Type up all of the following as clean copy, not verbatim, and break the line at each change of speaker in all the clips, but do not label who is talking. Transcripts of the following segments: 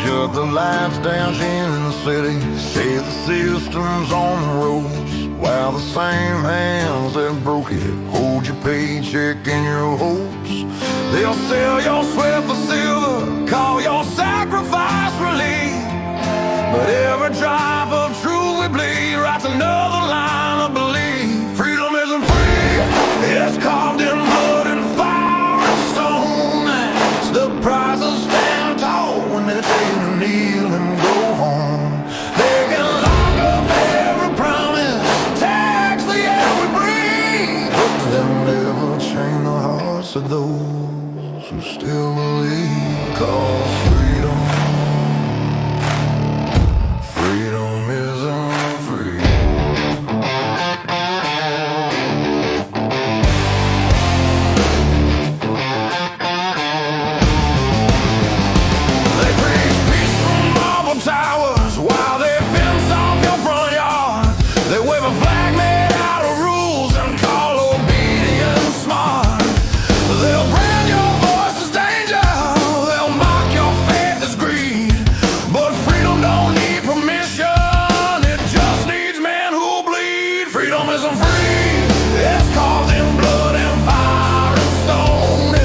Shut the lights down in the city. Say the system's on the ropes, while the same hands that broke it hold your paycheck and your hopes. They'll sell your sweat for silver, call your sacrifice relief, but every drop of truth we bleed writes another line of belief. Freedom isn't free, it's carved in blood and fire and stone. It's the price of standing tall when they tell you to kneel and go home. They can lock up every promise, tax the air we breathe, but they'll never change the hearts of those who still believe. Cause freedom isn't free. They preach peace from marble towers while they fence off your front yard. They wave a flag made out of rules and call obedience smart. They'll brand your voice as danger, they'll mock your faith as greed, but freedom don't need permission, it just needs men who bleed. Freedom isn't free, it's carved in blood and fire and stone.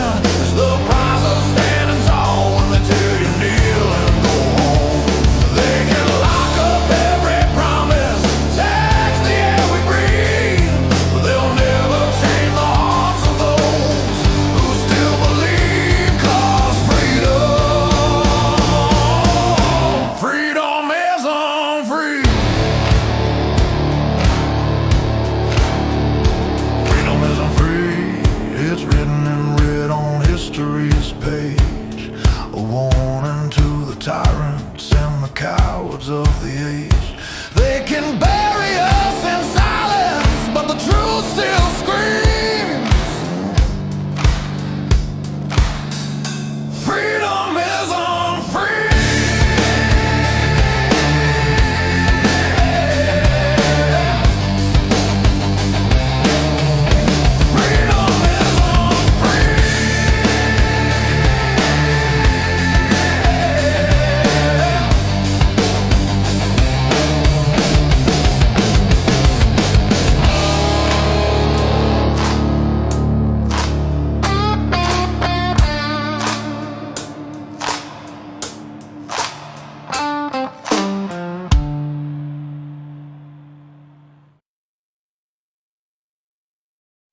It's the price of standing tall when they tell you kneel and go home. They can lock up every promise, tax the air we breathe, but they'll never change the hearts of those who still believe. Cause freedom isn't free. Freedom isn't free, it's written in red on history's page, a warning to the tyrants and the cowards of the age. They can bury us in silence, but the truth still screams. Freedom isn't free. Freedom isn't free.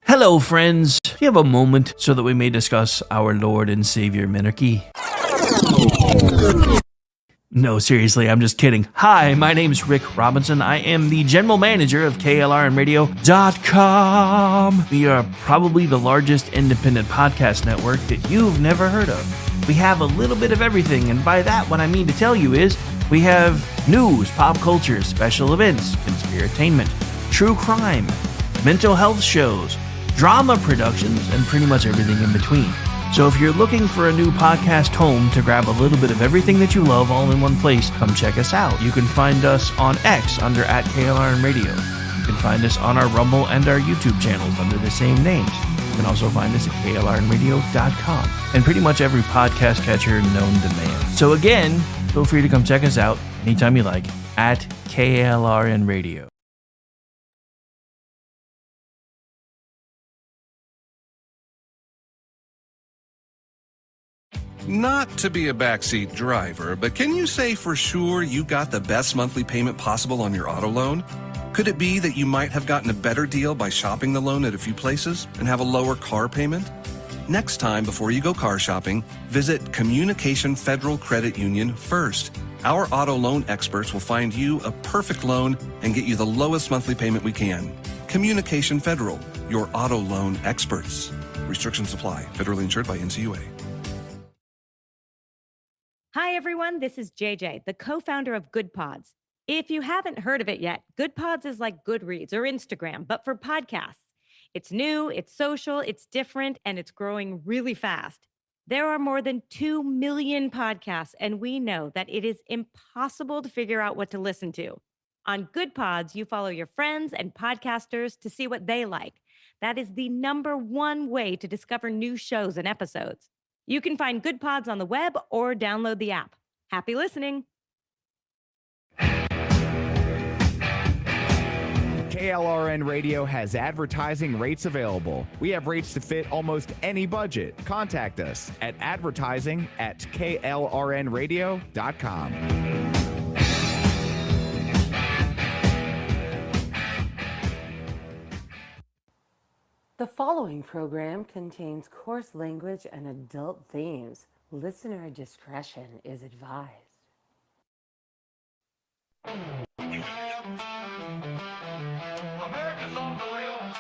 Hello, friends. Do you have a moment so that we may discuss our Lord and Savior Minarchy? No, seriously, I'm just kidding. Hi, my name's Rick Robinson. I am the general manager of KLRNradio.com. We are probably the largest independent podcast network that you've never heard of. We have a little bit of everything, and by that, what I mean to tell you is we have news, pop culture, special events, conspiratainment, true crime, mental health shows, drama productions, and pretty much everything in between. So if you're looking for a new podcast home to grab a little bit of everything that you love all in one place, come check us out. You can find us on X under @KLRNradio. You can find us on our Rumble and our YouTube channels under the same names. You can also find us at KLRNradio.com and pretty much every podcast catcher known to man. So again, feel free to come check us out anytime you like at KLRNradio.
Not to be a backseat driver, but can you say for sure you got the best monthly payment possible on your auto loan? Could it be that you might have gotten a better deal by shopping the loan at a few places and have a lower car payment? Next time, before you go car shopping, visit Communication Federal Credit Union first. Our auto loan experts will find you a perfect loan and get you the lowest monthly payment we can. Communication Federal, your auto loan experts. Restrictions apply. Federally insured by NCUA.
Hi, everyone. This is JJ, the co-founder of Good Pods. If you haven't heard of it yet, Good Pods is like Goodreads or Instagram, but for podcasts. It's new, it's social, it's different, and it's growing really fast. There are more than 2 million podcasts, and we know that it is impossible to figure out what to listen to. On Good Pods, you follow your friends and podcasters to see what they like. That is the #1 way to discover new shows and episodes. You can find Good Pods on the web or download the app. Happy listening.
KLRN Radio has advertising rates available. We have rates to fit almost any budget. Contact us at advertising@klrnradio.com.
The following program contains coarse language and adult themes. Listener discretion is advised.
America's on the rails.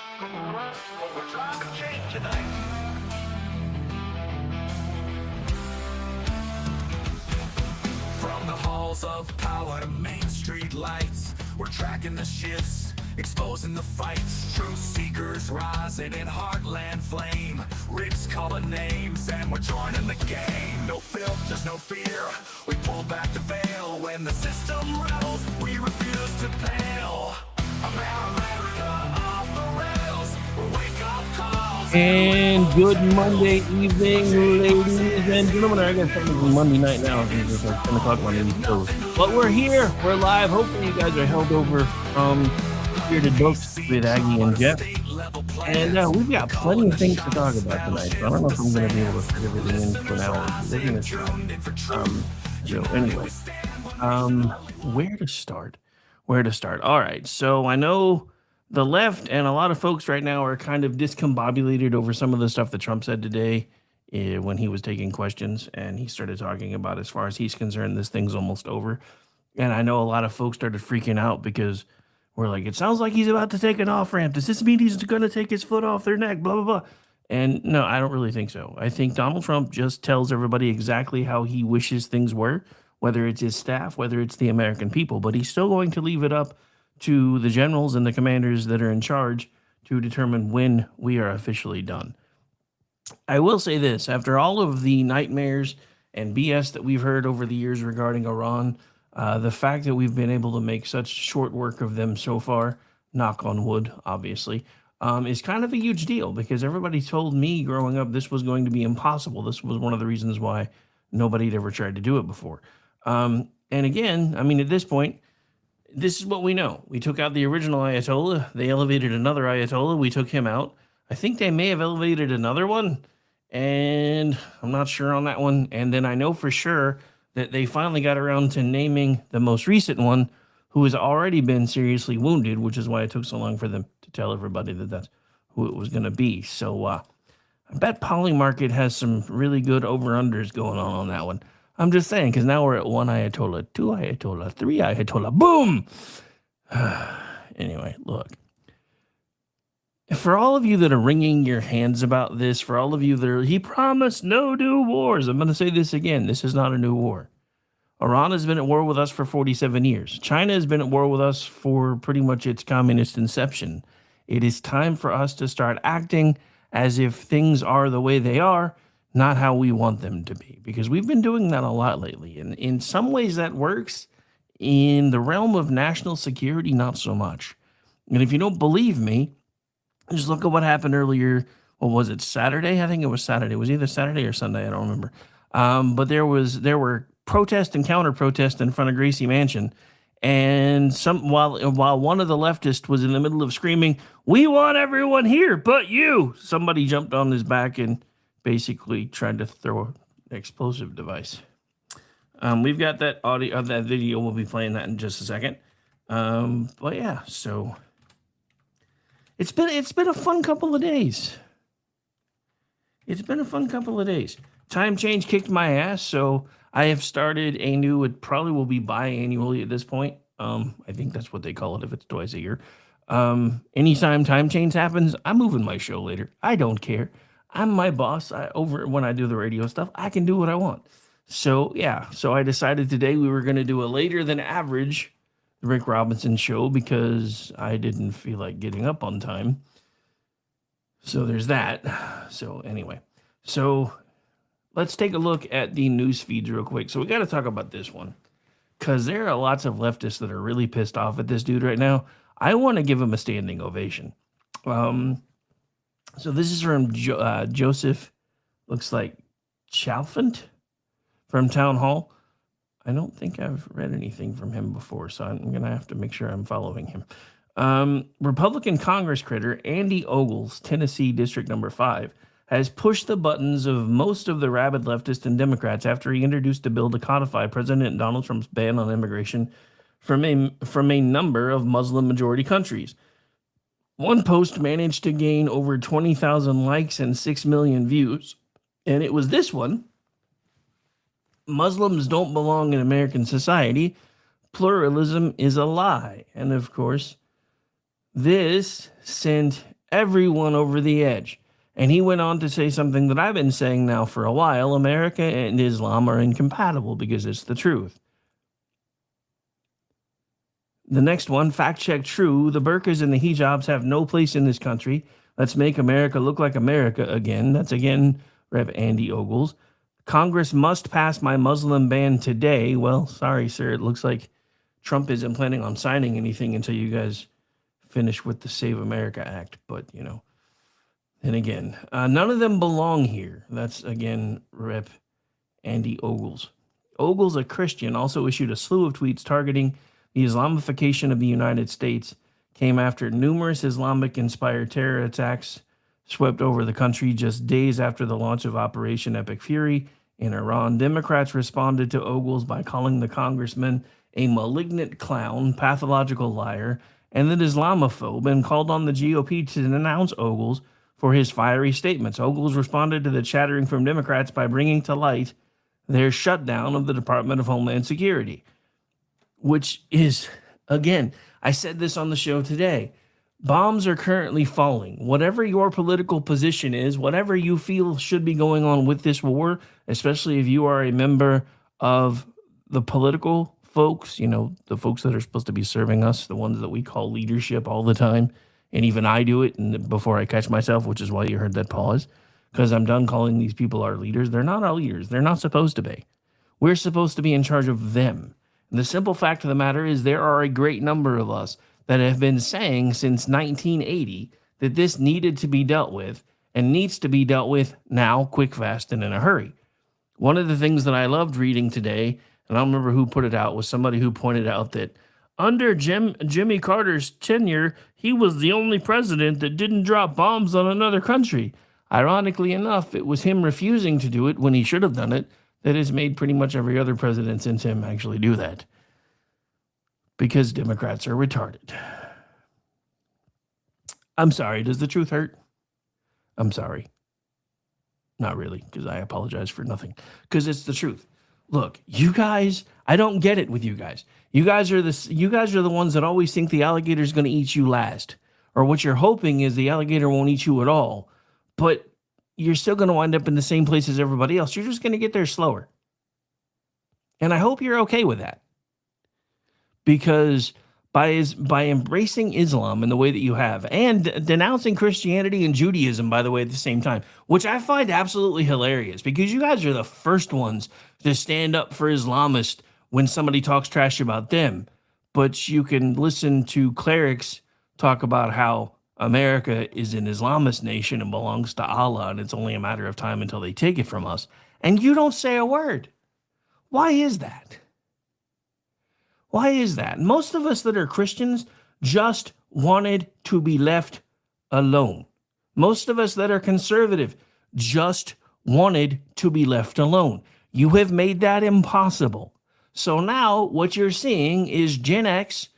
What we're trying to change tonight.
From the halls of power to Main Street lights, we're tracking the shifts, exposing the fights. Truth seekers rising in heartland flame. Ricks calling names and we're joining the game. No filth, just no fear. We pull back the veil. When the system rattles, we refuse to pale. America off the rails. Wake up calls.
And good Monday evening, ladies and gentlemen. I guess it's Monday night now. It's like 10 o'clock Monday. But we're here. We're live. Hopefully you guys are held over from Bearded Books with Aggie and Jeff. And we've got plenty of things to talk about tonight. So I don't know if I'm going to be able to fit everything in for an hour. They're going to try. So anyway, where to start? All right. So I know the left and a lot of folks right now are kind of discombobulated over some of the stuff that Trump said today when he was taking questions, and he started talking about, as far as he's concerned, this thing's almost over. And I know a lot of folks started freaking out because we're like, it sounds like he's about to take an off ramp. Does this mean he's going to take his foot off their neck? Blah, blah, blah. And no, I don't really think so. I think Donald Trump just tells everybody exactly how he wishes things were, whether it's his staff, whether it's the American people. But he's still going to leave it up to the generals and the commanders that are in charge to determine when we are officially done. I will say this, after all of the nightmares and BS that we've heard over the years regarding Iran, the fact that we've been able to make such short work of them so far, knock on wood, obviously, is kind of a huge deal, because everybody told me growing up this was going to be impossible. This was one of the reasons why nobody had ever tried to do it before. And again, I mean, at this point, this is what we know. We took out the original Ayatollah. They elevated another Ayatollah. We took him out. I think they may have elevated another one, and I'm not sure on that one. And then I know for sure that they finally got around to naming the most recent one, who has already been seriously wounded, which is why it took so long for them to tell everybody that that's who it was going to be. So I bet Polymarket has some really good over-unders going on that one. I'm just saying, because now we're at 1 Ayatollah, 2 Ayatollah, 3 Ayatollah. Boom! Anyway, look. For all of you that are wringing your hands about this, for all of you that are, he promised no new wars. I'm going to say this again. This is not a new war. Iran has been at war with us for 47 years. China has been at war with us for pretty much its communist inception. It is time for us to start acting as if things are the way they are, not how we want them to be, because we've been doing that a lot lately. And in some ways that works. In the realm of national security, not so much. And if you don't believe me, just look at what happened earlier. What was it, Saturday? I think it was Saturday. It was either Saturday or Sunday. I don't remember. But there were protests and counter-protests in front of Gracie Mansion. And while one of the leftists was in the middle of screaming, "We want everyone here but you," somebody jumped on his back and basically tried to throw an explosive device. We've got that audio of that video. We'll be playing that in just a second. But yeah, so it's been a fun couple of days. Time change kicked my ass, so I have started a new. It probably will be biannually at this point. I think that's what they call it if it's twice a year. Anytime time change happens, I'm moving my show later. I don't care. I'm my boss. When I do the radio stuff, I can do what I want. So yeah, so I decided today we were going to do a later than average Rick Robinson show because I didn't feel like getting up on time. So there's that. So anyway, so let's take a look at the news feeds real quick. So we got to talk about this one because there are lots of leftists that are really pissed off at this dude right now. I want to give him a standing ovation. So this is from Joseph, looks like Chalfant from Town Hall. I don't think I've read anything from him before, so I'm going to have to make sure I'm following him. Republican Congress critter Andy Ogles, Tennessee District Number 5, has pushed the buttons of most of the rabid leftists and Democrats after he introduced a bill to codify President Donald Trump's ban on immigration from a number of Muslim-majority countries. One post managed to gain over 20,000 likes and 6 million views, and it was this one. Muslims don't belong in American society. Pluralism is a lie. And of course, this sent everyone over the edge. And he went on to say something that I've been saying now for a while. America and Islam are incompatible because it's the truth. The next one, fact check true. The burqas and the hijabs have no place in this country. Let's make America look like America again. That's again Rev. Andy Ogles. Congress must pass my Muslim ban today. Well, sorry, sir. It looks like Trump isn't planning on signing anything until you guys finish with the Save America Act. But, you know, and again, none of them belong here. That's, again, Rep. Andy Ogles. Ogles, a Christian, also issued a slew of tweets targeting the Islamification of the United States, came after numerous Islamic-inspired terror attacks swept over the country just days after the launch of Operation Epic Fury in Iran. Democrats responded to Ogles by calling the congressman a malignant clown, pathological liar, and an Islamophobe, and called on the GOP to denounce Ogles for his fiery statements. Ogles responded to the chattering from Democrats by bringing to light their shutdown of the Department of Homeland Security, which is, again, I said this on the show today, bombs are currently falling. Whatever your political position is, whatever you feel should be going on with this war, especially if you are a member of the political folks, you know, the folks that are supposed to be serving us, the ones that we call leadership all the time, and even I do it and before I catch myself, which is why you heard that pause, because I'm done calling these people our leaders. They're not our leaders. They're not supposed to be. We're supposed to be in charge of them. And the simple fact of the matter is there are a great number of us that have been saying since 1980 that this needed to be dealt with and needs to be dealt with now, quick, fast, and in a hurry. One of the things that I loved reading today, and I don't remember who put it out, was somebody who pointed out that under Jimmy Carter's tenure, he was the only president that didn't drop bombs on another country. Ironically enough, it was him refusing to do it when he should have done it that has made pretty much every other president since him actually do that. Because Democrats are retarded. I'm sorry, does the truth hurt? I'm sorry. Not really, because I apologize for nothing. Because it's the truth. Look, you guys, I don't get it with you guys. You guys are the ones that always think the alligator's going to eat you last. Or what you're hoping is the alligator won't eat you at all. But you're still going to wind up in the same place as everybody else. You're just going to get there slower. And I hope you're okay with that. Because by embracing Islam in the way that you have, and denouncing Christianity and Judaism, by the way, at the same time, which I find absolutely hilarious, because you guys are the first ones to stand up for Islamists when somebody talks trash about them. But you can listen to clerics talk about how America is an Islamist nation and belongs to Allah, and it's only a matter of time until they take it from us. And you don't say a word. Why is that? Why is that? Most of us that are Christians just wanted to be left alone. Most of us that are conservative just wanted to be left alone. You have made that impossible. So now what you're seeing is Gen X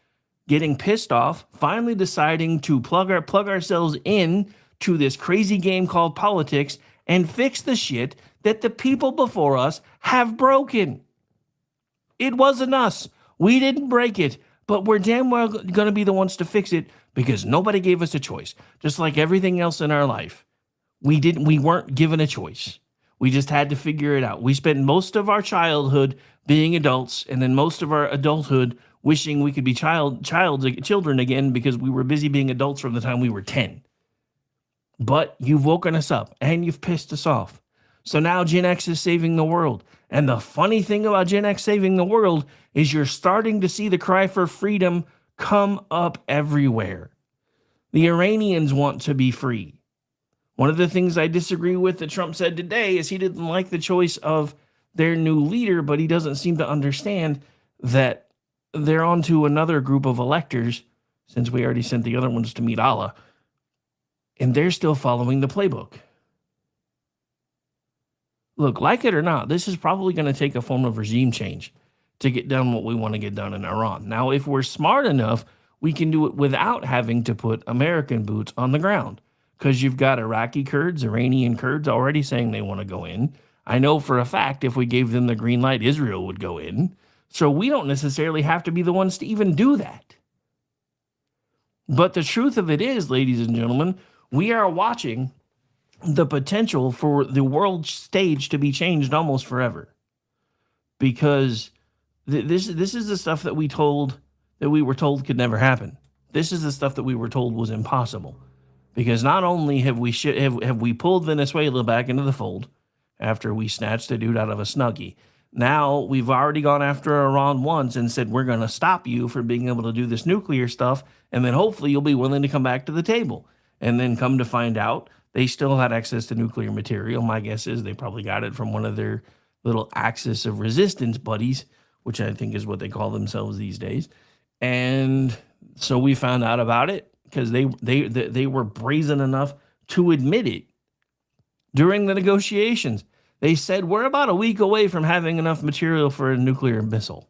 getting pissed off, finally deciding to plug ourselves in to this crazy game called politics and fix the shit that the people before us have broken. It wasn't us. We didn't break it, but we're damn well going to be the ones to fix it because nobody gave us a choice. Just like everything else in our life, we weren't given a choice. We just had to figure it out. We spent most of our childhood being adults, and then most of our adulthood wishing we could be children again because we were busy being adults from the time we were 10. But you've woken us up and you've pissed us off. So now Gen X is saving the world. And the funny thing about Gen X saving the world is you're starting to see the cry for freedom come up everywhere. The Iranians want to be free. One of the things I disagree with that Trump said today is he didn't like the choice of their new leader, but he doesn't seem to understand that they're on to another group of electors, since we already sent the other ones to meet Allah, and they're still following the playbook. Look, like it or not, this is probably going to take a form of regime change to get done what we want to get done in Iran. Now, if we're smart enough, we can do it without having to put American boots on the ground, because you've got Iraqi Kurds, Iranian Kurds already saying they want to go in. I know for a fact if we gave them the green light, Israel would go in. So we don't necessarily have to be the ones to even do that. But the truth of it is, ladies and gentlemen, we are watching the potential for the world stage to be changed almost forever. Because this is the stuff that we were told could never happen. This is the stuff that we were told was impossible. Because not only have we pulled Venezuela back into the fold after we snatched a dude out of a Snuggie, now we've already gone after Iran once and said we're going to stop you from being able to do this nuclear stuff, and then hopefully you'll be willing to come back to the table. And then come to find out, they still had access to nuclear material. My guess is they probably got it from one of their little axis of resistance buddies, which I think is what they call themselves these days. And so we found out about it because they were brazen enough to admit it during the negotiations. They said, we're about a week away from having enough material for a nuclear missile.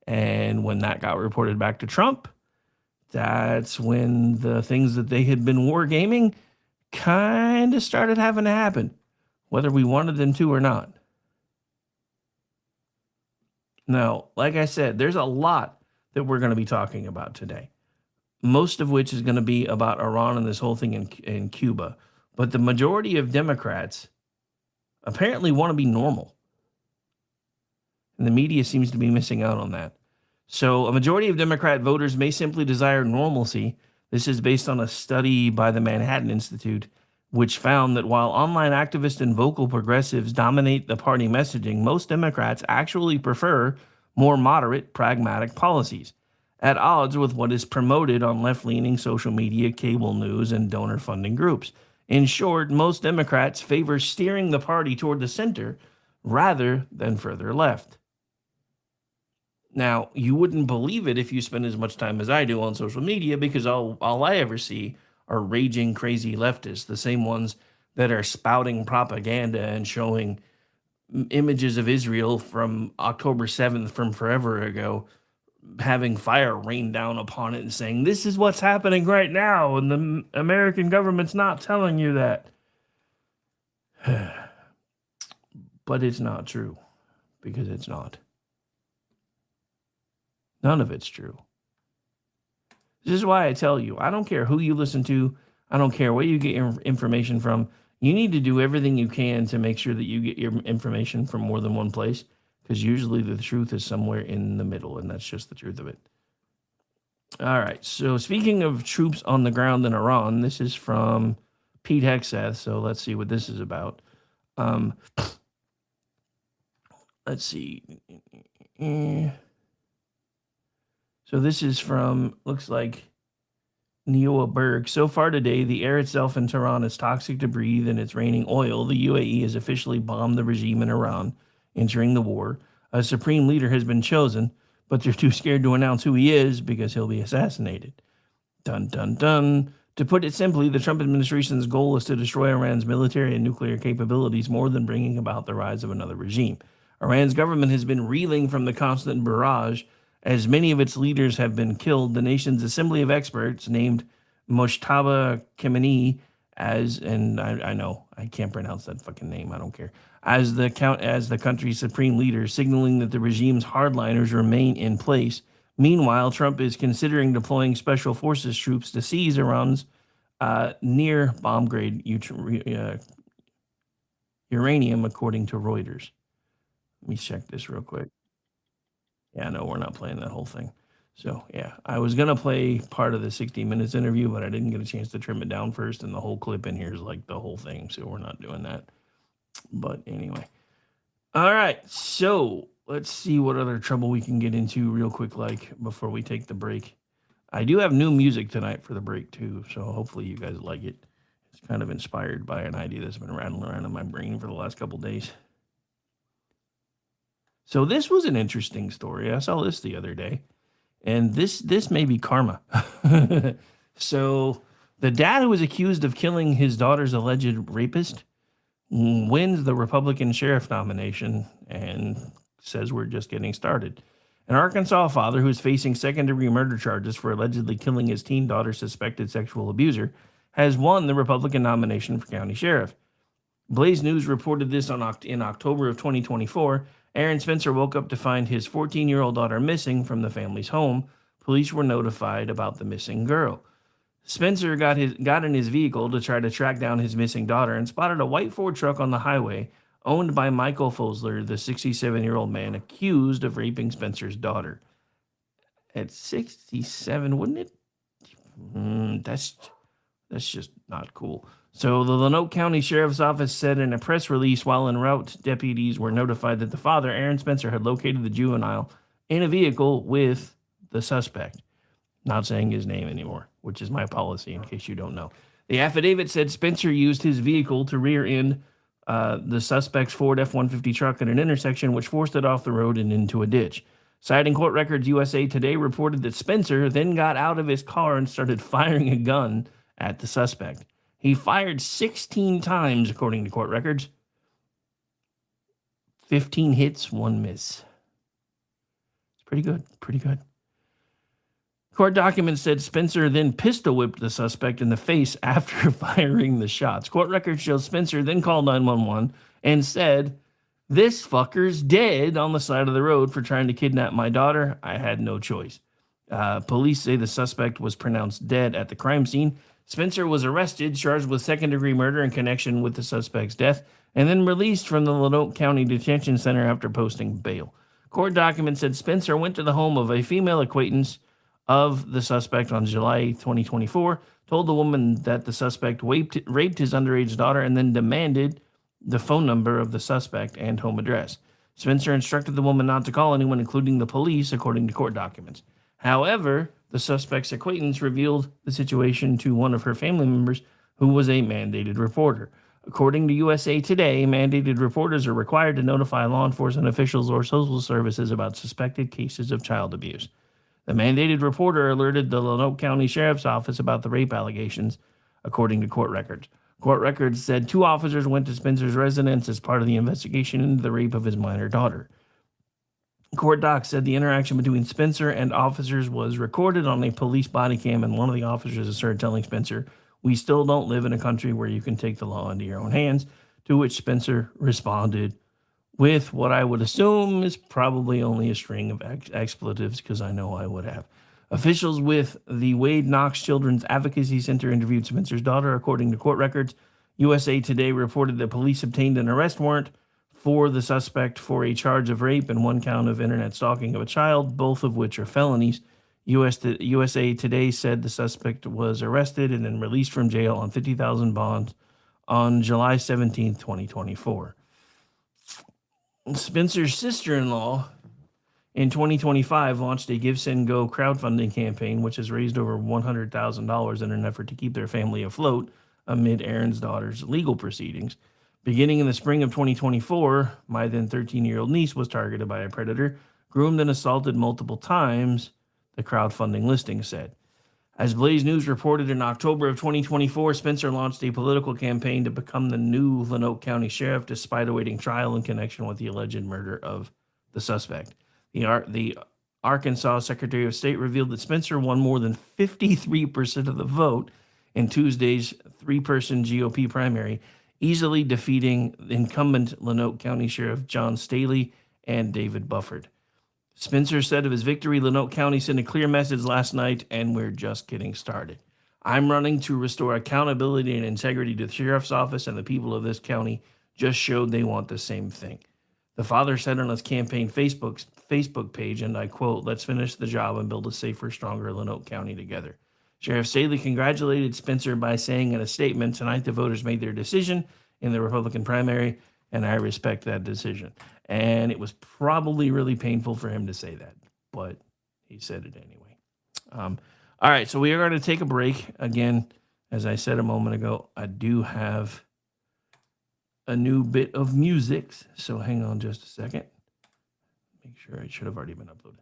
And when that got reported back to Trump, that's when the things that they had been wargaming kind of started having to happen, whether we wanted them to or not. Now, like I said, there's a lot that we're going to be talking about today, most of which is going to be about Iran and this whole thing in Cuba. But the majority of Democrats apparently want to be normal. And the media seems to be missing out on that. So a majority of Democrat voters may simply desire normalcy. This is based on a study by the Manhattan Institute, which found that while online activists and vocal progressives dominate the party messaging, most Democrats actually prefer more moderate, pragmatic policies, at odds with what is promoted on left-leaning social media, cable news, and donor funding groups. In short, most Democrats favor steering the party toward the center rather than further left. Now, you wouldn't believe it if you spend as much time as I do on social media, because all I ever see are raging crazy leftists, the same ones that are spouting propaganda and showing images of Israel from October 7th from forever ago, having fire rain down upon it and saying, this is what's happening right now, and the American government's not telling you that. But it's not true, because it's not. None of it's true. This is why I tell you, I don't care who you listen to. I don't care where you get your information from. You need to do everything you can to make sure that you get your information from more than one place, because usually the truth is somewhere in the middle, and that's just the truth of it. All right, so speaking of troops on the ground in Iran, this is from Pete Hegseth, so let's see what this is about. Let's see. So this is from, looks like, Neoa Berg. So far today, the air itself in Tehran is toxic to breathe and it's raining oil. The UAE has officially bombed the regime in Iran, entering the war. A supreme leader has been chosen, but they're too scared to announce who he is because he'll be assassinated. Dun, dun, dun. To put it simply, the Trump administration's goal is to destroy Iran's military and nuclear capabilities more than bringing about the rise of another regime. Iran's government has been reeling from the constant barrage as many of its leaders have been killed. The nation's assembly of experts named Mojtaba Khamenei as, and I know I can't pronounce that fucking name, I don't care, as the country's supreme leader, signaling that the regime's hardliners remain in place. Meanwhile, Trump is considering deploying special forces troops to seize Iran's near bomb-grade uranium, according to Reuters. Let me check this real quick. Yeah, no, we're not playing that whole thing. So, yeah, I was going to play part of the 60 Minutes interview, but I didn't get a chance to trim it down first, and the whole clip in here is like the whole thing, so we're not doing that. But anyway. All right, so let's see what other trouble we can get into real quick, like, before we take the break. I do have new music tonight for the break, too, so hopefully you guys like it. It's kind of inspired by an idea that's been rattling around in my brain for the last couple days. So this was an interesting story. I saw this the other day, and this may be karma. So the dad who was accused of killing his daughter's alleged rapist wins the Republican sheriff nomination and says we're just getting started. An Arkansas father who is facing second-degree murder charges for allegedly killing his teen daughter's suspected sexual abuser has won the Republican nomination for county sheriff. Blaze News reported this in October of 2024. Aaron Spencer woke up to find his 14-year-old daughter missing from the family's home. Police were notified about the missing girl. Spencer got in his vehicle to try to track down his missing daughter and spotted a white Ford truck on the highway owned by Michael Fosler, the 67-year-old man accused of raping Spencer's daughter. At 67, wouldn't it? That's just not cool. So the Lanoke County Sheriff's Office said in a press release while en route, deputies were notified that the father, Aaron Spencer, had located the juvenile in a vehicle with the suspect. Not saying his name anymore, which is my policy in case you don't know. The affidavit said Spencer used his vehicle to rear end the suspect's Ford F-150 truck at an intersection, which forced it off the road and into a ditch. Citing court records, USA Today reported that Spencer then got out of his car and started firing a gun at the suspect. He fired 16 times, according to court records. 15 hits, 1 miss. It's pretty good, pretty good. Court documents said Spencer then pistol whipped the suspect in the face after firing the shots. Court records show Spencer then called 911 and said, "This fucker's dead on the side of the road for trying to kidnap my daughter. I had no choice." Police say the suspect was pronounced dead at the crime scene. Spencer was arrested, charged with second-degree murder in connection with the suspect's death, and then released from the Lanoke County Detention Center after posting bail. Court documents said Spencer went to the home of a female acquaintance of the suspect on July 2024, told the woman that the suspect raped his underage daughter, and then demanded the phone number of the suspect and home address. Spencer instructed the woman not to call anyone, including the police, according to court documents. However, the suspect's acquaintance revealed the situation to one of her family members, who was a mandated reporter. According to USA Today, mandated reporters are required to notify law enforcement officials or social services about suspected cases of child abuse. The mandated reporter alerted the Lanoke County Sheriff's Office about the rape allegations, according to court records. Court records said 2 officers went to Spencer's residence as part of the investigation into the rape of his minor daughter. Court docs said the interaction between Spencer and officers was recorded on a police body cam, and one of the officers started telling Spencer, "We still don't live in a country where you can take the law into your own hands," to which Spencer responded with what I would assume is probably only a string of expletives, because I know I would have. Officials with the Wade Knox Children's Advocacy Center interviewed Spencer's daughter, according to court records. USA Today reported that police obtained an arrest warrant for the suspect for a charge of rape and 1 count of internet stalking of a child, both of which are felonies. USA Today said the suspect was arrested and then released from jail on $50,000 bond on July 17, 2024. Spencer's sister-in-law in 2025 launched a Give, Send, Go crowdfunding campaign, which has raised over $100,000 in an effort to keep their family afloat amid Aaron's daughter's legal proceedings. Beginning in the spring of 2024, my then 13-year-old niece was targeted by a predator, groomed and assaulted multiple times, the crowdfunding listing said. As Blaze News reported in October of 2024, Spencer launched a political campaign to become the new Lanoke County Sheriff despite awaiting trial in connection with the alleged murder of the suspect. The Arkansas Secretary of State revealed that Spencer won more than 53% of the vote in Tuesday's 3-person GOP primary, easily defeating incumbent Lanoke County Sheriff John Staley and David Bufford. Spencer said of his victory, "Lanoke County sent a clear message last night, and we're just getting started. I'm running to restore accountability and integrity to the sheriff's office, and the people of this county just showed they want the same thing." The father said on his campaign Facebook page, and I quote, "Let's finish the job and build a safer, stronger Lanoke County together." Sheriff Staley congratulated Spencer by saying in a statement, "Tonight the voters made their decision in the Republican primary, and I respect that decision." And it was probably really painful for him to say that, but he said it anyway. All right, so we are going to take a break. Again, as I said a moment ago, I do have a new bit of music, so hang on just a second. Make sure it should have already been uploaded.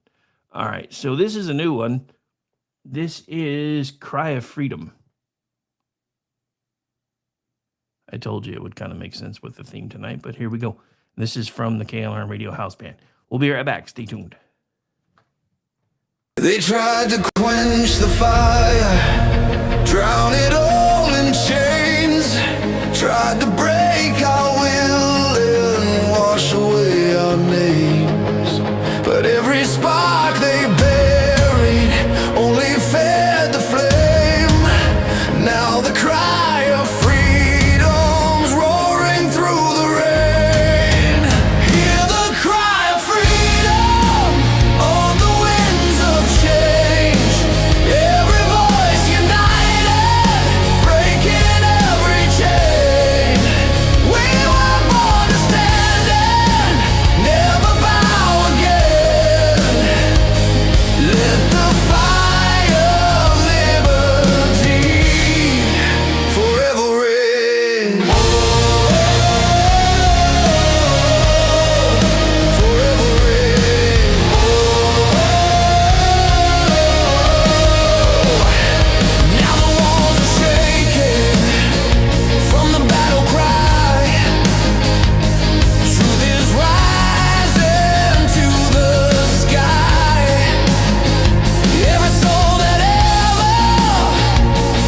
All right, so this is a new one. This is Cry of Freedom. I told you it would kind of make sense with the theme tonight, but here we go. This is from the KLRN Radio House Band. We'll be right back. Stay tuned.
They tried to quench the fire, drown it all in chains, tried to break our will and wash away our names. But every spark they buried only fed the flame. Now the cry of freedom's roaring through the rain. Hear the cry of freedom on the winds of change. Every voice united, breaking every chain. We were born to stand and never bow again. Let the fire of liberty forever reign. Forever reign. Now the walls are shaking from the battle cry. Truth is rising to the sky. Every soul that ever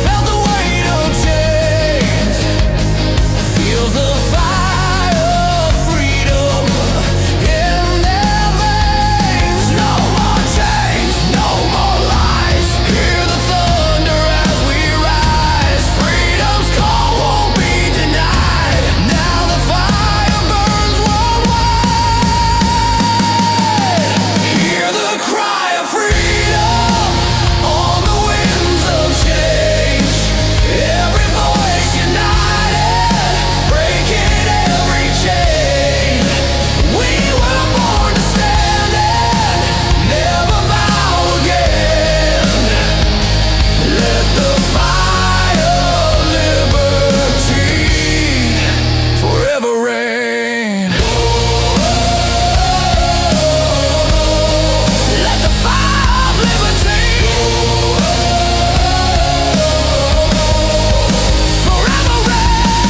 felt the weight of chains feels the fire of freedom in their veins. No more chains, no more lies. Hear the thunder as we rise. Freedom's call won't be denied. Now the fire burns worldwide. Hear the cry of freedom on the winds of change. Every voice united, breaking every chain. We were born to stand and never bow again. Let the fire of liberty forever reign. Let the fire of liberty forever reign.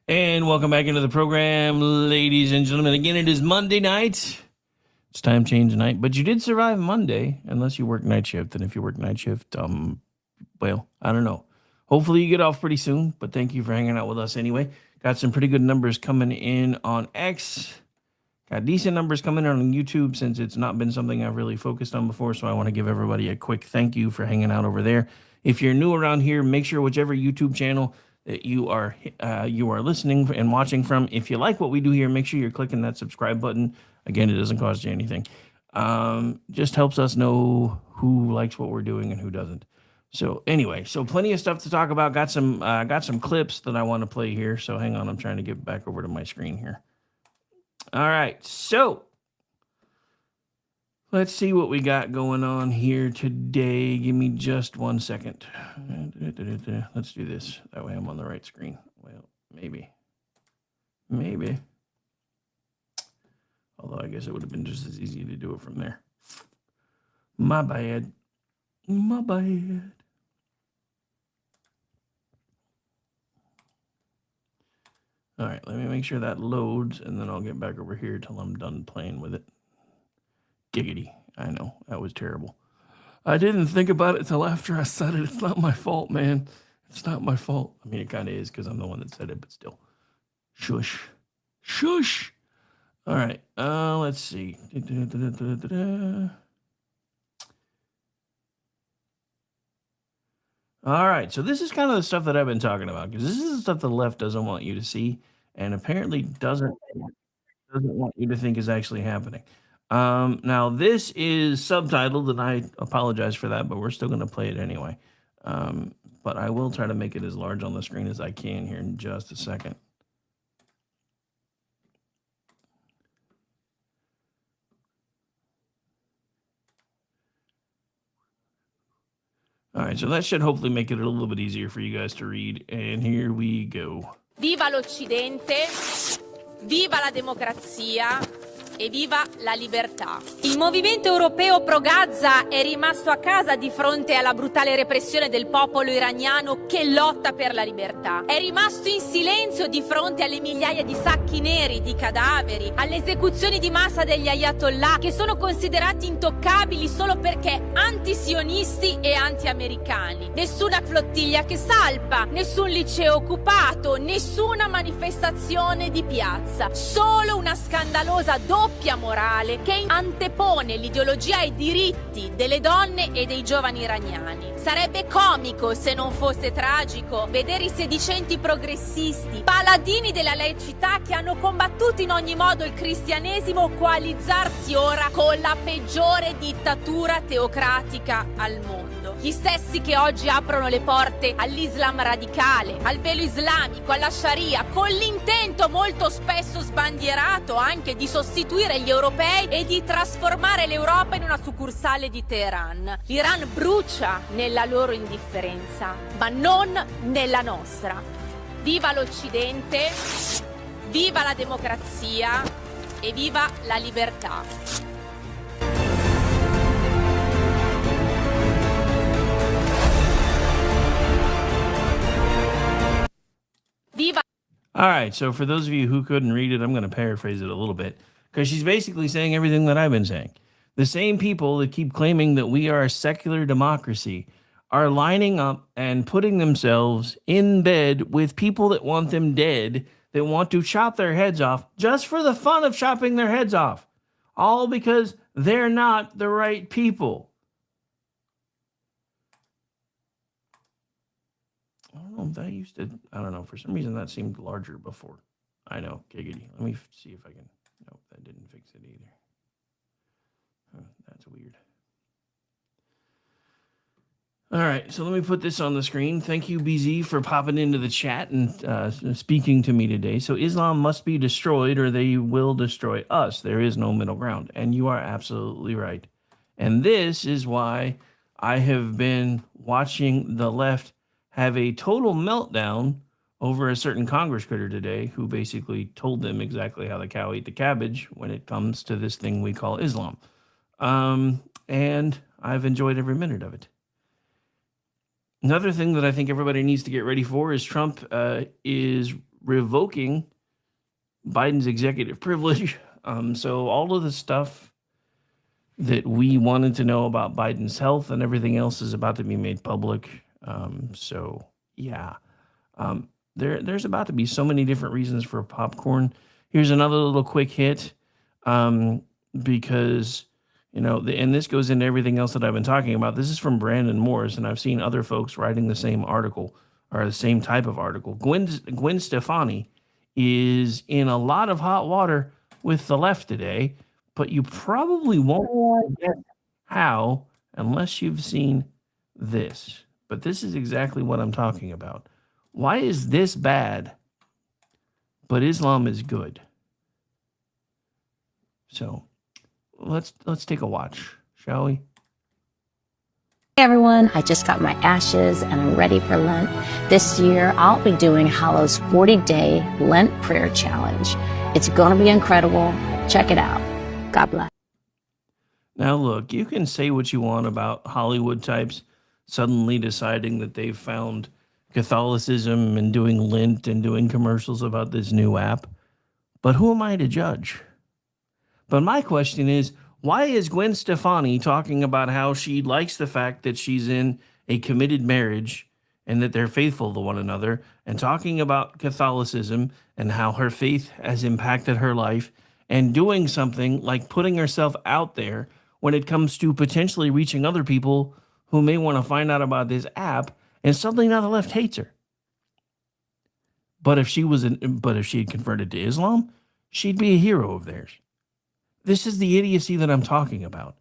And welcome back into the program, ladies and gentlemen. Again, it is Monday night. It's time change night, but you did survive Monday, unless you work night shift. And if you work night shift, well, I don't know. Hopefully you get off pretty soon, but thank you for hanging out with us anyway. Got some pretty good numbers coming in on X. Got decent numbers coming in on YouTube since it's not been something I've really focused on before, so I want to give everybody a quick thank you for hanging out over there. If you're new around here, make sure whichever YouTube channel that you are listening and watching from, if you like what we do here, make sure you're clicking that subscribe button. Again, it doesn't cost you anything. Just helps us know who likes what we're doing and who doesn't. So anyway, so plenty of stuff to talk about. Got some clips that I want to play here. So hang on, I'm trying to get back over to my screen here. All right, so let's see what we got going on here today. Give me just 1 second. Let's do this. That way I'm on the right screen. Well, maybe. Although I guess it would have been just as easy to do it from there. My bad. All right, let me make sure that loads, and then I'll get back over here till I'm done playing with it. Giggity. I know, that was terrible. I didn't think about it till after I said it. It's not my fault, man. It's not my fault. I mean, it kind of is because I'm the one that said it, but still. Shush. All right, let's see. All right, so this is kind of the stuff that I've been talking about because this is the stuff the left doesn't want you to see, and apparently doesn't want you to think is actually happening. Now this is subtitled, and I apologize for that, but we're still going to play it anyway. But I will try to make it as large on the screen as I can here in just a second. All right, so that should hopefully make it a little bit easier for you guys to read. And here we go.
Viva l'Occidente, viva la democrazia e viva la libertà. Il movimento europeo pro-Gaza è rimasto a casa di fronte alla brutale repressione del popolo iraniano che lotta per la libertà. È rimasto in silenzio di fronte alle migliaia di sacchi neri, di cadaveri, alle esecuzioni di massa degli Ayatollah che sono considerati intoccabili solo perché antisionisti e anti-americani. Nessuna flottiglia che salpa, nessun liceo occupato, nessuna manifestazione di piazza. Solo una scandalosa doppia morale che antepone l'ideologia ai diritti delle donne e dei giovani iraniani. Sarebbe comico, se non fosse tragico, vedere i sedicenti progressisti, paladini della laicità che hanno combattuto in ogni modo il cristianesimo, coalizzarsi ora con la peggiore dittatura teocratica al mondo. Gli stessi che oggi aprono le porte all'Islam radicale, al velo islamico, alla Sharia, con l'intento molto spesso sbandierato anche di sostituire gli europei e di trasformare l'Europa in una succursale di Teheran. L'Iran brucia nella loro indifferenza, ma non nella nostra. Viva l'Occidente, viva la democrazia e viva la libertà. Viva.
All right, so for those of you who couldn't read it, I'm going to paraphrase it a little bit because she's basically saying everything that I've been saying. The same people that keep claiming that we are a secular democracy are lining up and putting themselves in bed with people that want them dead, that want to chop their heads off just for the fun of chopping their heads off, all because they're not the right people. I don't know if that used to, I don't know, for some reason that seemed larger before. I know, giggity. Let me see if I can, nope, that didn't fix it either. That's weird. All right, so let me put this on the screen. Thank you, BZ, for popping into the chat and speaking to me today. So Islam must be destroyed or they will destroy us. There is no middle ground. And you are absolutely right. And this is why I have been watching the left have a total meltdown over a certain Congress critter today who basically told them exactly how the cow ate the cabbage when it comes to this thing we call Islam. And I've enjoyed every minute of it. Another thing that I think everybody needs to get ready for is Trump is revoking Biden's executive privilege. So all of the stuff that we wanted to know about Biden's health and everything else is about to be made public. There's about to be so many different reasons for popcorn. Here's another little quick hit, because, you know, and this goes into everything else that I've been talking about. This is from Brandon Morris, and I've seen other folks writing the same article or the same type of article. Gwen Stefani is in a lot of hot water with the left today, but you probably won't get how unless you've seen this. But this is exactly what I'm talking about. Why is this bad, but Islam is good? So let's take a watch, shall we?
Hey everyone, I just got my ashes and I'm ready for Lent. This year, I'll be doing Hollow's 40-day Lent prayer challenge. It's going to be incredible. Check it out. God bless.
Now look, you can say what you want about Hollywood types suddenly deciding that they've found Catholicism and doing Lent and doing commercials about this new app. But who am I to judge? But my question is, why is Gwen Stefani talking about how she likes the fact that she's in a committed marriage and that they're faithful to one another, and talking about Catholicism and how her faith has impacted her life, and doing something like putting herself out there when it comes to potentially reaching other people who may want to find out about this app, and suddenly now the left hates her. But if she had converted to Islam, she'd be a hero of theirs. This is the idiocy that I'm talking about.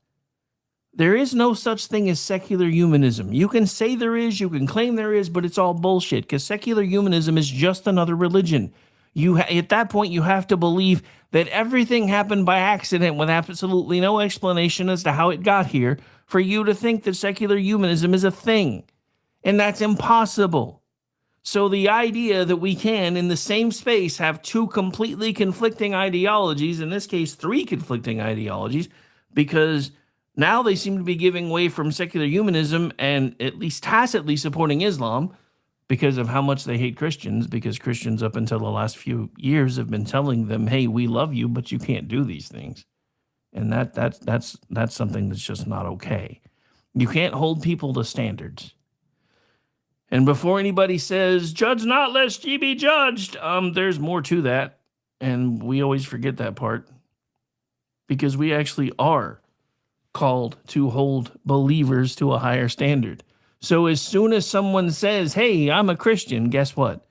There is no such thing as secular humanism. You can say there is, you can claim there is, but it's all bullshit, because secular humanism is just another religion. At that point, you have to believe that everything happened by accident with absolutely no explanation as to how it got here for you to think that secular humanism is a thing. And that's impossible. So the idea that we can, in the same space, have two completely conflicting ideologies, in this case, three conflicting ideologies, because now they seem to be giving way from secular humanism and at least tacitly supporting Islam because of how much they hate Christians, because Christians up until the last few years have been telling them, hey, we love you, but you can't do these things. And that's something that's just not okay. You can't hold people to standards. And before anybody says, judge not lest ye be judged, there's more to that. And we always forget that part, because we actually are called to hold believers to a higher standard. So as soon as someone says, hey, I'm a Christian, guess what?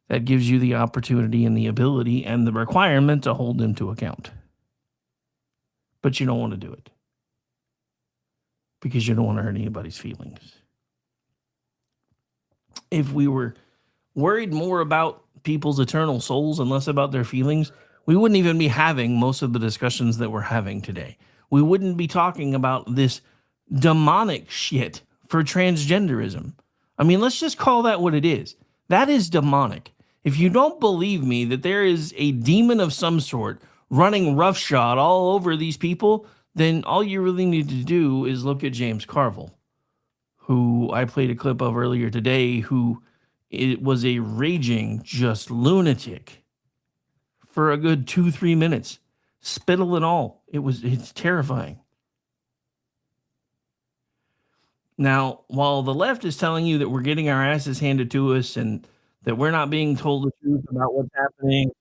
That gives you the opportunity and the ability and the requirement to hold them to account. But you don't want to do it, because you don't want to hurt anybody's feelings. If we were worried more about people's eternal souls and less about their feelings, we wouldn't even be having most of the discussions that we're having today. We wouldn't be talking about this demonic shit for transgenderism. I mean, let's just call that what it is. That is demonic. If you don't believe me that there is a demon of some sort running roughshod all over these people, then all you really need to do is look at James Carville, who I played a clip of earlier today, who it was a raging just lunatic for a good 2-3 minutes, spittle and all. It's terrifying. Now, while the left is telling you that we're getting our asses handed to us and that we're not being told the truth about what's happening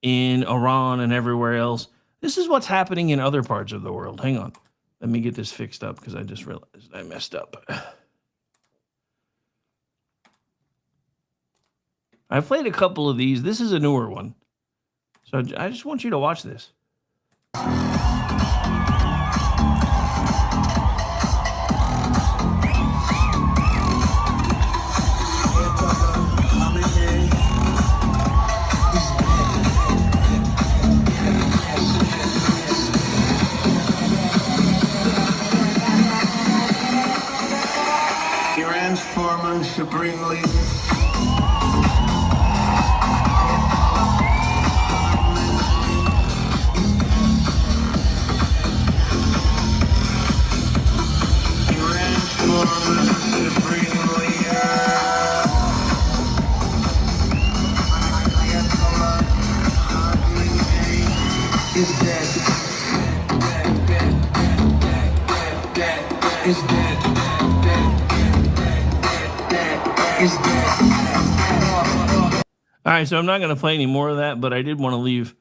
in Iran and everywhere else, this is what's happening in other parts of the world. Hang on. Let me get this fixed up, because I just realized I messed up. I played a couple of these. This is a newer one. So I just want you to watch this.
Iran's former supreme leader. Is dead. Is dead. Is dead.
All right, so I'm not going to play any more of that, but I did want to leave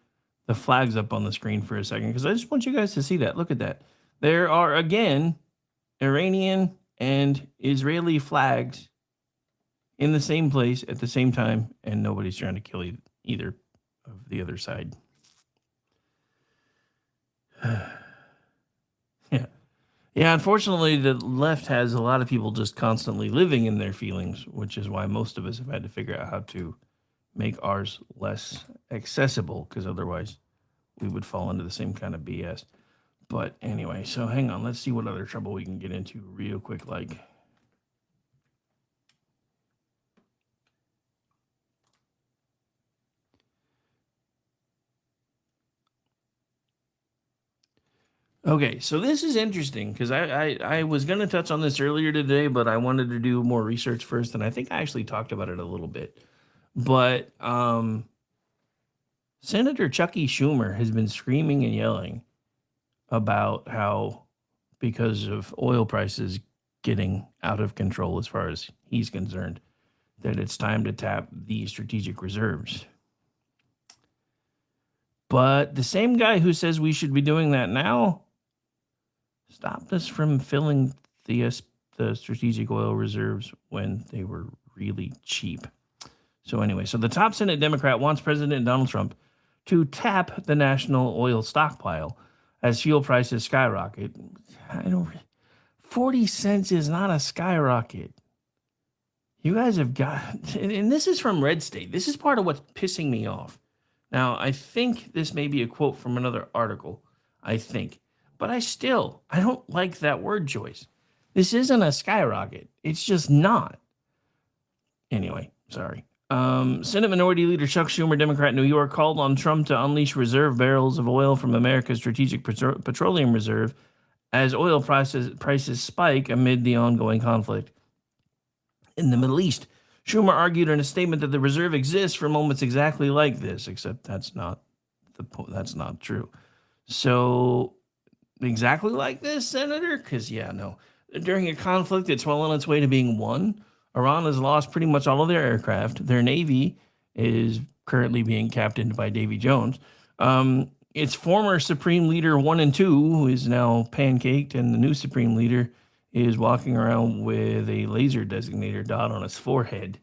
the flags up on the screen for a second, because I just want you guys to see that. Look at that. There are, again, Iranian and Israeli flags in the same place at the same time, and nobody's trying to kill either of the other side. Yeah, unfortunately, the left has a lot of people just constantly living in their feelings, which is why most of us have had to figure out how to make ours less accessible, because otherwise we would fall into the same kind of BS. But anyway, so hang on. Let's see what other trouble we can get into real quick. Okay, so this is interesting, because I was going to touch on this earlier today, but I wanted to do more research first, and I think I actually talked about it a little bit. But Senator Chucky Schumer has been screaming and yelling about how, because of oil prices getting out of control as far as he's concerned, that it's time to tap the strategic reserves. But the same guy who says we should be doing that now stopped us from filling the the strategic oil reserves when they were really cheap. So anyway, so the top Senate Democrat wants President Donald Trump to tap the national oil stockpile as fuel prices skyrocket. 40 cents is not a skyrocket. You guys have got, and this is from Red State. This is part of what's pissing me off. Now, I think this may be a quote from another article, I think. But I don't like that word choice. This isn't a skyrocket. It's just not. Anyway, sorry. Senate Minority Leader Chuck Schumer, Democrat, New York, called on Trump to unleash reserve barrels of oil from America's Strategic Petroleum Reserve as oil prices spike amid the ongoing conflict in the Middle East. Schumer argued in a statement that the reserve exists for moments exactly like this, except that's not true. So, exactly like this, Senator? Because, during a conflict that's well on its way to being won, Iran has lost pretty much all of their aircraft. Their Navy is currently being captained by Davy Jones. Its former Supreme Leader 1 and 2, who is now pancaked, and the new Supreme Leader is walking around with a laser designator dot on his forehead.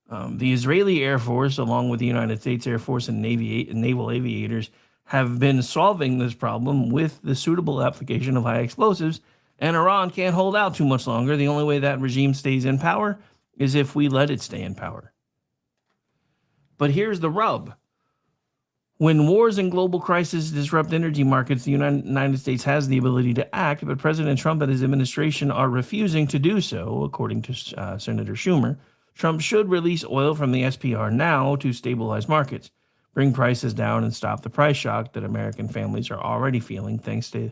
The Israeli Air Force, along with the United States Air Force and naval aviators, have been solving this problem with the suitable application of high explosives, and Iran can't hold out too much longer. The only way that regime stays in power is if we let it stay in power. But here's the rub. When wars and global crises disrupt energy markets, the United States has the ability to act, but President Trump and his administration are refusing to do so, according to Senator Schumer. Trump should release oil from the SPR now to stabilize markets, bring prices down, and stop the price shock that American families are already feeling thanks to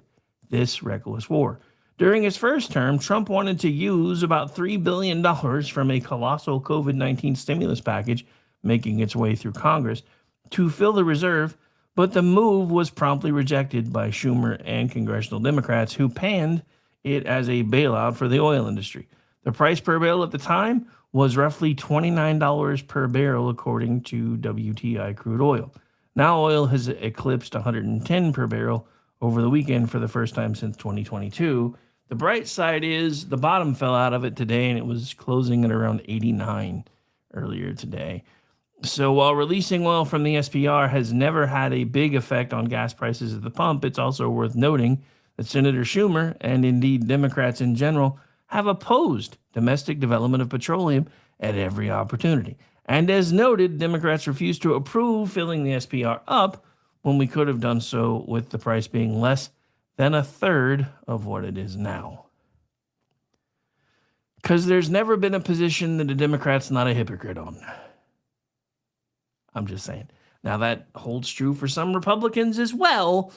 this reckless war. During his first term, Trump wanted to use about $3 billion from a colossal COVID-19 stimulus package making its way through Congress to fill the reserve, but the move was promptly rejected by Schumer and congressional Democrats who panned it as a bailout for the oil industry. The price per barrel at the time was roughly $29 per barrel, according to WTI crude oil. Now oil has eclipsed $110 per barrel over the weekend for the first time since 2022. The bright side is the bottom fell out of it today, and it was closing at around 89 earlier today. So while releasing oil from the SPR has never had a big effect on gas prices at the pump, it's also worth noting that Senator Schumer, and indeed Democrats in general, have opposed domestic development of petroleum at every opportunity. And as noted, Democrats refused to approve filling the SPR up when we could have done so with the price being less than a third of what it is now. Because there's never been a position that a Democrat's not a hypocrite on. I'm just saying. Now, that holds true for some Republicans as well,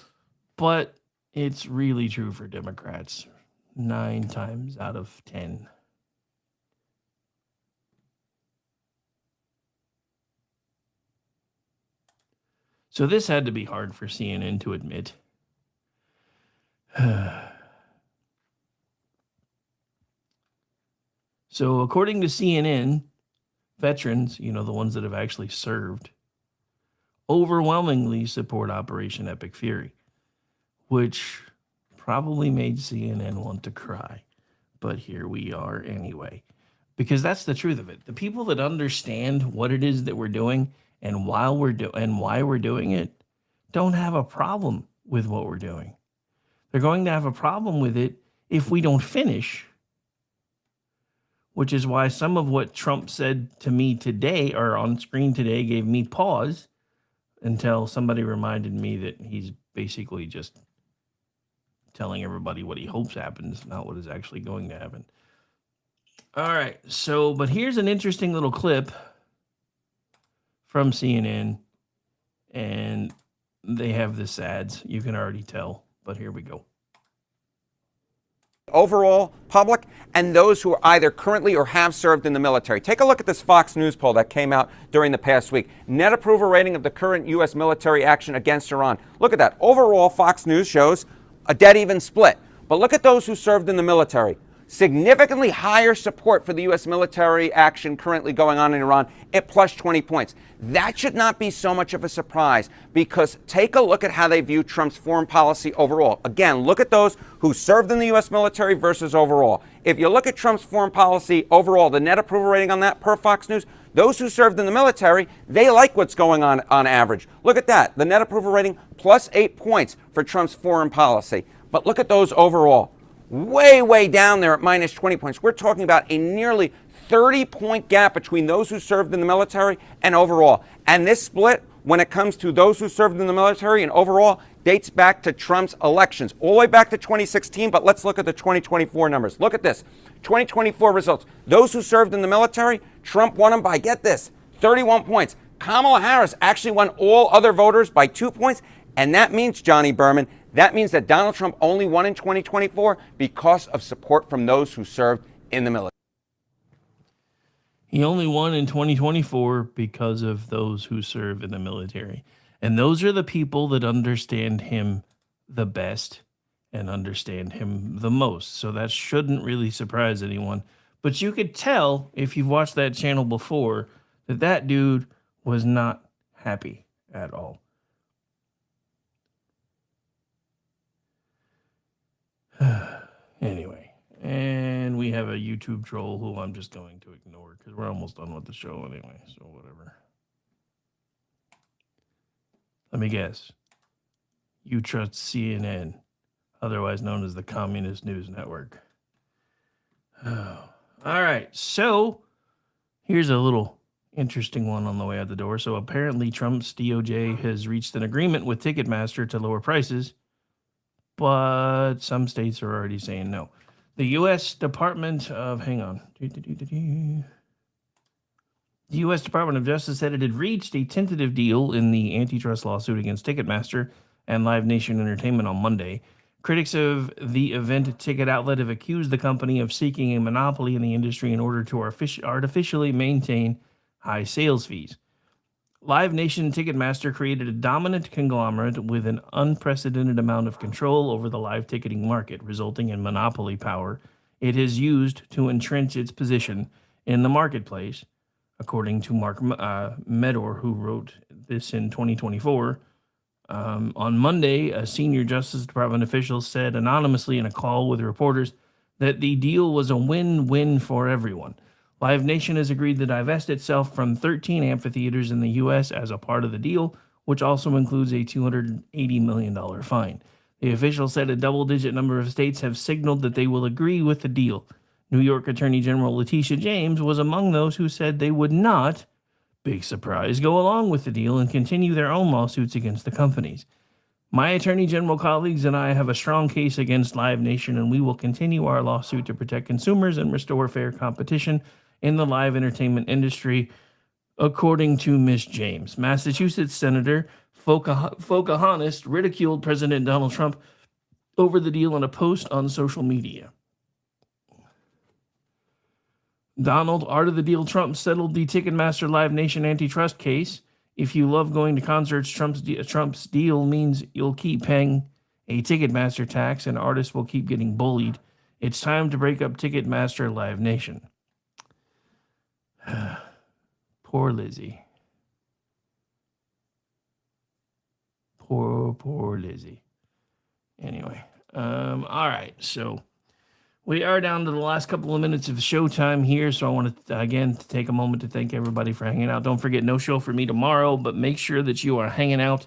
but it's really true for Democrats 9 times out of 10. So this had to be hard for CNN to admit. So according to CNN, veterans, the ones that have actually served, overwhelmingly support Operation Epic Fury, which probably made CNN want to cry. But here we are anyway, because that's the truth of it. The people that understand what it is that we're doing and why we're doing it don't have a problem with what we're doing. They're going to have a problem with it if we don't finish, which is why some of what Trump said to me today, or on screen today, gave me pause until somebody reminded me that he's basically just telling everybody what he hopes happens, not what is actually going to happen. All right, but here's an interesting little clip from CNN, and they have this ads. You can already tell, but here we go.
Overall public and those who are either currently or have served in the military. Take a look at this Fox News poll that came out during the past week. Net approval rating of the current U.S. military action against Iran. Look at that. Overall, Fox News shows a dead even split. But look at those who served in the military. Significantly higher support for the U.S. military action currently going on in Iran at plus 20 points. That should not be so much of a surprise, because take a look at how they view Trump's foreign policy overall. Again, look at those who served in the U.S. military versus overall. If you look at Trump's foreign policy overall, the net approval rating on that per Fox News, those who served in the military, they like what's going on average. Look at that. The net approval rating plus 8 points for Trump's foreign policy. But look at those overall. Way, way down there at minus 20 points. We're talking about a nearly 30-point gap between those who served in the military and overall. And this split, when it comes to those who served in the military and overall, dates back to Trump's elections, all the way back to 2016. But let's look at the 2024 numbers. Look at this. 2024 results. Those who served in the military, Trump won them by, get this, 31 points. Kamala Harris actually won all other voters by 2 points. And that means, Johnny Berman, that means that Donald Trump only won in 2024 because of support from those who served in the military.
He only won in 2024 because of those who serve in the military. And those are the people that understand him the best and understand him the most. So that shouldn't really surprise anyone. But you could tell, if you've watched that channel before, that that dude was not happy at all. Anyway, and we have a YouTube troll who I'm just going to ignore because we're almost done with the show anyway, so whatever. Let me guess. You trust CNN, otherwise known as the Communist News Network. Oh. All right, so here's a little interesting one on the way out the door. So apparently Trump's DOJ has reached an agreement with Ticketmaster to lower prices, but some states are already saying no. The U.S. Department of, The U.S. Department of Justice said it had reached a tentative deal in the antitrust lawsuit against Ticketmaster and Live Nation Entertainment on Monday. Critics of the event ticket outlet have accused the company of seeking a monopoly in the industry in order to artificially maintain high sales fees. Live Nation Ticketmaster created a dominant conglomerate with an unprecedented amount of control over the live ticketing market, resulting in monopoly power it has used to entrench its position in the marketplace, according to Mark Medor, who wrote this in 2024. On Monday, a senior Justice Department official said anonymously in a call with reporters that the deal was a win-win for everyone. Live Nation has agreed to divest itself from 13 amphitheaters in the U.S. as a part of the deal, which also includes a $280 million fine. The official said a double-digit number of states have signaled that they will agree with the deal. New York Attorney General Letitia James was among those who said they would not, big surprise, go along with the deal and continue their own lawsuits against the companies. My Attorney General colleagues and I have a strong case against Live Nation, and we will continue our lawsuit to protect consumers and restore fair competition in the live entertainment industry, according to Ms. James. Massachusetts Senator Pocahontas ridiculed President Donald Trump over the deal in a post on social media. Donald, art of the deal, Trump settled the Ticketmaster Live Nation antitrust case. If you love going to concerts, Trump's deal means you'll keep paying a Ticketmaster tax and artists will keep getting bullied. It's time to break up Ticketmaster Live Nation. Poor Lizzie. Poor Lizzie. Anyway, all right, so we are down to the last couple of minutes of showtime here, so I want to, again, take a moment to thank everybody for hanging out. Don't forget, no show for me tomorrow, but make sure that you are hanging out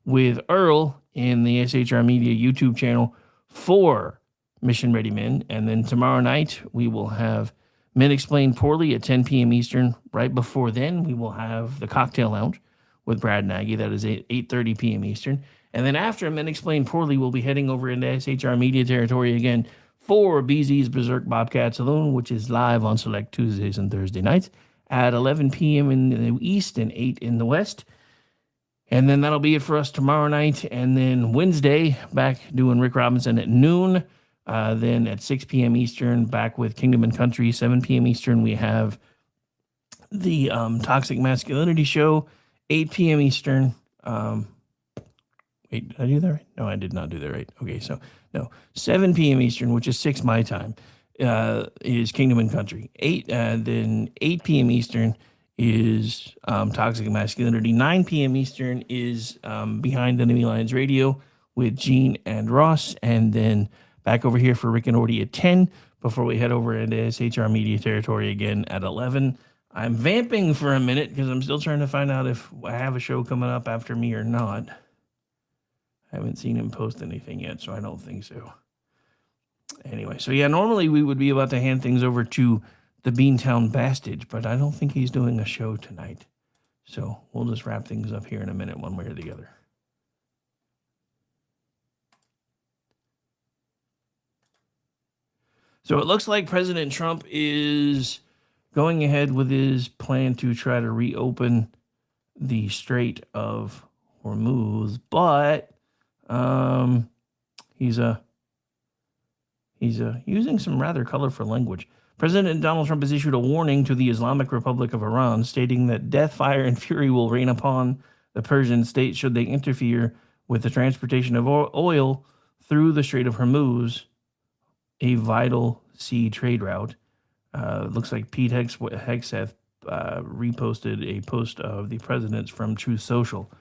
with Earl in the SHR Media YouTube channel for Mission Ready Men, and then tomorrow night we will have Men Explain Poorly at 10 p.m. Eastern. Right before then, we will have the Cocktail Lounge with Brad Nagy. That is at 8:30 p.m. Eastern. And then after Men Explain Poorly, we'll be heading over into SHR Media territory again for BZ's Berserk Bobcat Saloon, which is live on select Tuesdays and Thursday nights at 11 p.m. in the East and 8 in the West. And then that'll be it for us tomorrow night. And then Wednesday, back doing Rick Robinson at noon. Then at 6 p.m. Eastern, back with Kingdom and Country. 7 p.m. Eastern, we have the Toxic Masculinity Show. 8 p.m. Eastern. Wait, did I do that right? No, I did not do that right. Okay, so no. 7 p.m. Eastern, which is 6 my time. is Kingdom and Country. Then 8 p.m. Eastern is Toxic Masculinity. 9 p.m. Eastern is Behind Enemy Lines Radio with Gene and Ross. And then back over here for Rick and Orty at 10 before we head over into SHR Media Territory again at 11. I'm vamping for a minute because I'm still trying to find out if I have a show coming up after me or not. I haven't seen him post anything yet, so I don't think so. Anyway, so yeah, normally we would be about to hand things over to the Beantown Bastard, but I don't think he's doing a show tonight. So we'll just wrap things up here in a minute, one way or the other. So it looks like President Trump is going ahead with his plan to try to reopen the Strait of Hormuz, but he's using some rather colorful language. President Donald Trump has issued a warning to the Islamic Republic of Iran, stating that death, fire, and fury will rain upon the Persian state should they interfere with the transportation of oil through the Strait of Hormuz, a vital sea trade route. Looks like Pete Hegseth reposted a post of the president's from Truth Social.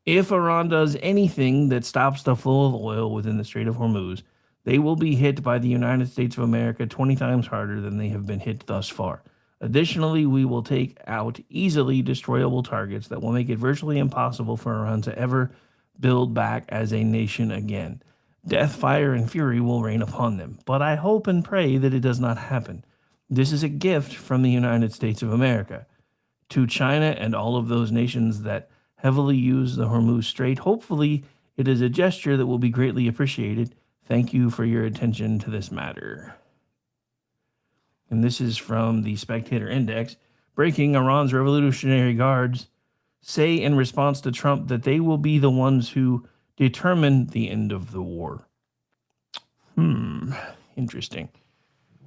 If Iran does anything that stops the flow of oil within the Strait of Hormuz, they will be hit by the United States of America 20 times harder than they have been hit thus far. Additionally, we will take out easily destroyable targets that will make it virtually impossible for Iran to ever build back as a nation again. Death, fire, and fury will rain upon them, but I hope and pray that it does not happen. This is a gift from the United States of America to China and all of those nations that heavily use the Hormuz Strait. Hopefully, it is a gesture that will be greatly appreciated. Thank you for your attention to this matter. And this is from the Spectator Index. Breaking: Iran's Revolutionary Guards say in response to Trump that they will be the ones who determine the end of the war. Interesting.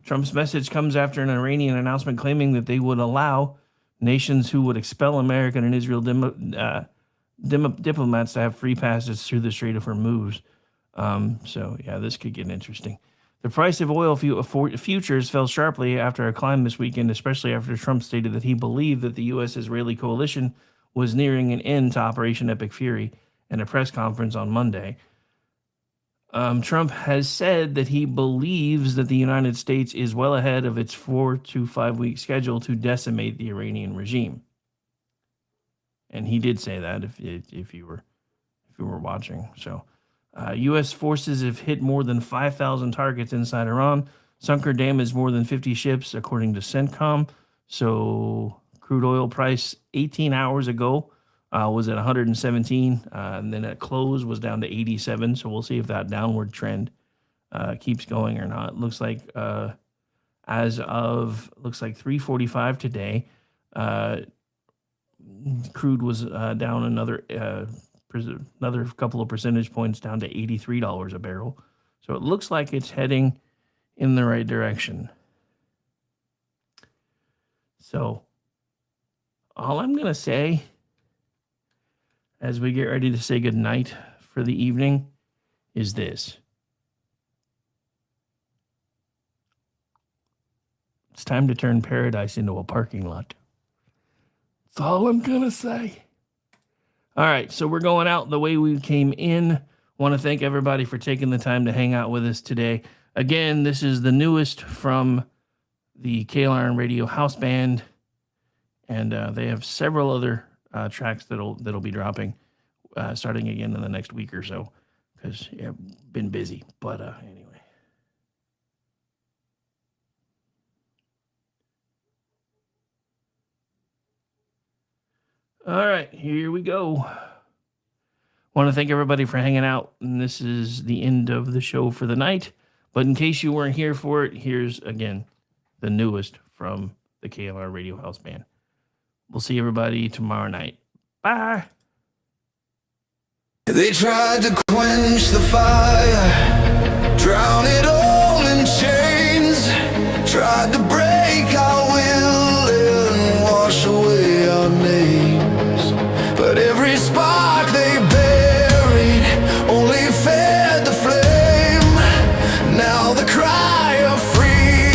Trump's message comes after an Iranian announcement claiming that they would allow nations who would expel American and Israel diplomats to have free passage through the Strait of Hormuz. So, yeah, this could get interesting. The price of oil futures fell sharply after a climb this weekend, especially after Trump stated that he believed that the U.S.-Israeli coalition was nearing an end to Operation Epic Fury in a press conference on Monday. Trump has said that he believes that the United States is well ahead of its 4 to 5 week schedule to decimate the Iranian regime. And he did say that if you were watching. So, U.S. forces have hit more than 5,000 targets inside Iran. Sunk or damaged more than 50 ships, according to CENTCOM. So, crude oil price 18 hours ago was at 117, and then at close was down to 87. So we'll see if that downward trend keeps going or not. Looks like as of 3:45 today, crude was down another couple of percentage points, down to $83 a barrel. So it looks like it's heading in the right direction. So all I'm going to say as we get ready to say goodnight for the evening is this. It's time to turn paradise into a parking lot. That's all I'm going to say. All right, so we're going out the way we came in. Want to thank everybody for taking the time to hang out with us today. Again, this is the newest from the KLRN Radio House Band, and they have several other tracks that'll be dropping starting again in the next week or so, because I've been busy. But anyway. All right, here we go. Want to thank everybody for hanging out, and this is the end of the show for the night. But in case you weren't here for it, here's, again, the newest from the KLR Radio House Band. We'll see everybody tomorrow night. Bye.
They tried to quench the fire, drown it all in chains, tried to break our will and wash away our names. But every spark they buried only fed the flame. Now the cry of freedom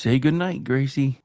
Say goodnight, Gracie.